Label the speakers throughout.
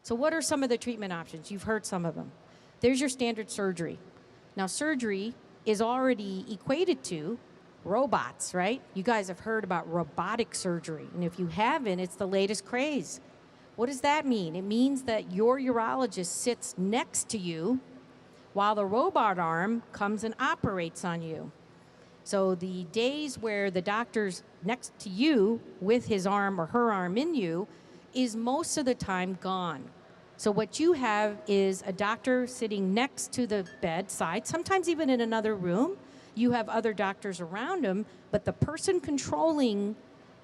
Speaker 1: So what are some of the treatment options? You've heard some of them. There's your standard surgery. Now, surgery is already equated to robots, right? You guys have heard about robotic surgery. And if you haven't, it's the latest craze. What does that mean? It means that your urologist sits next to you while the robot arm comes and operates on you. So the days where the doctor's next to you with his arm or her arm in you is most of the time gone. So what you have is a doctor sitting next to the bedside, sometimes even in another room. You have other doctors around him, but the person controlling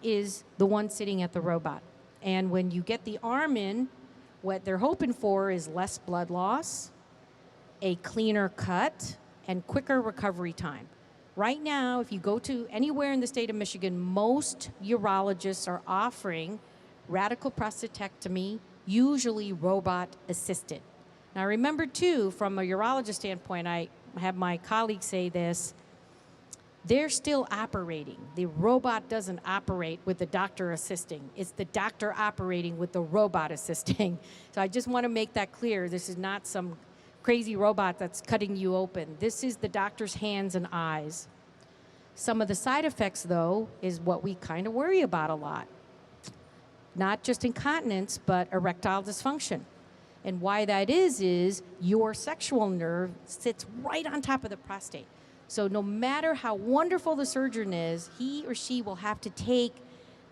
Speaker 1: is the one sitting at the robot. And when you get the arm in, what they're hoping for is less blood loss, a cleaner cut, and quicker recovery time. Right now, if you go to anywhere in the state of Michigan, most urologists are offering radical prostatectomy, usually robot assisted. Now remember too, from a urologist standpoint, I have my colleagues say this, they're still operating. The robot doesn't operate with the doctor assisting. It's the doctor operating with the robot assisting. So I just want to make that clear. This is not some crazy robot that's cutting you open. This is the doctor's hands and eyes. Some of the side effects, though, is what we kind of worry about a lot. Not just incontinence, but erectile dysfunction. And why that is your sexual nerve sits right on top of the prostate. So no matter how wonderful the surgeon is, he or she will have to take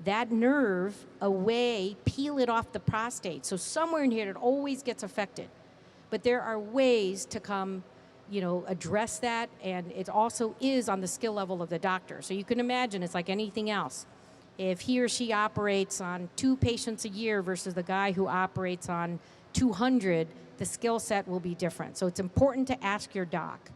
Speaker 1: that nerve away, peel it off the prostate. So somewhere in here it always gets affected. But there are ways to come, address that, and it also is on the skill level of the doctor. So you can imagine it's like anything else. If he or she operates on 2 patients a year versus the guy who operates on 200, the skill set will be different. So it's important to ask your doc.